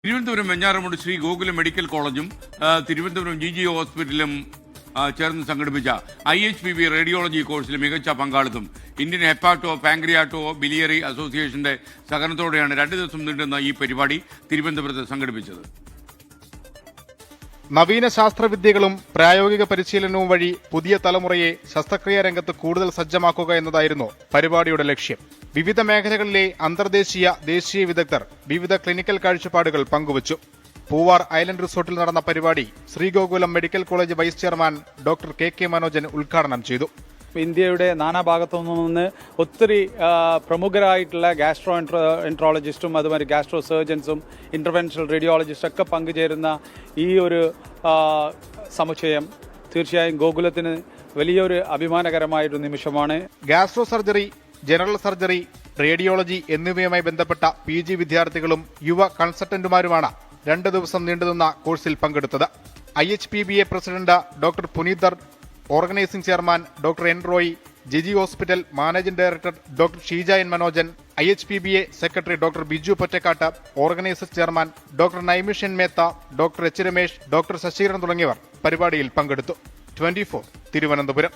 Thiruvananthapuram Venjaramoodu Shri Gokulam medical കോളേജും Thiruvananthapuram GG ഹോസ്പിറ്റലും ചേർന്ന് സംഘടിപ്പിച്ച IHPB റേഡിയോളജി കോഴ്സിൽ മികച്ച പങ്കാളിത്തം ഇന്ത്യൻ ഹെപ്പാറ്റോ പാങ്ക്രിയാറ്റോ ബിലിയറി അസോസിയേഷന്റെ സഹകരണത്തോടെയാണ് 2 ദിവസം നീണ്ടുന്ന ഈ പരിപാടി തിരുവനന്തപുരത്ത് സംഘടിപ്പിച്ചത്. നവീന ശാസ്ത്രവിദ്യകളും പ്രായോഗിക പരിശീലനവും വഴി പുതിയ തലമുറയെ ശസ്ത്രക്രിയാ രംഗത്ത് കൂടുതൽ സജ്ജമാക്കുക എന്നതായിരുന്നു പരിപാടിയുടെ ലക്ഷ്യം. വിവിധ മേഖലകളിലെ അന്തർദേശീയ ദേശീയ വിദഗ്ധർ വിവിധ ക്ലിനിക്കൽ കാഴ്ചപ്പാടുകൾ പങ്കുവച്ചു. പൂവാർ ഐലൻഡ് റിസോർട്ടിൽ നടന്ന പരിപാടി Sree Gokulam medical college vice chairman doctor KK Manojan ഉദ്ഘാടനം ചെയ്തു. ഇന്ത്യയുടെ നാനാഭാഗത്തു നിന്ന് ഒത്തിരി പ്രമുഖരായിട്ടുള്ള ഗാസ്ട്രോ എൻട്രോളജിസ്റ്റും അതുമാതിരി ഗാസ്ട്രോ സർജൻസും ഇന്റർവെൻഷണൽ റേഡിയോളജിസ്റ്റും ഒക്കെ പങ്കുചേരുന്ന ഈ ഒരു സമുച്ചയം തീർച്ചയായും ഗോകുലത്തിന് വലിയൊരു അഭിമാനകരമായൊരു നിമിഷമാണ്. Gastro surgery, general surgery, radiology എന്നിവയുമായി ബന്ധപ്പെട്ട PG വിദ്യാർത്ഥികളും യുവ കൺസൾട്ടന്റുമാരുമാണ് 2 ദിവസം നീണ്ടുനിന്ന കോഴ്സിൽ പങ്കെടുത്തത്. IHPBA president doctor Puneethar, organising chairman doctor N. Roy, GG hospital managing director doctor Sheeja N. Manojan, IHPBA secretary doctor Biju Pottakkat, organiser chairman doctor Naimish N. Mehta, doctor H. Ramesh, doctor Sashiran തുടങ്ങിയവർ പരിപാടിയിൽ പങ്കെടുത്തു. 24 തിരുവനന്തപുരം.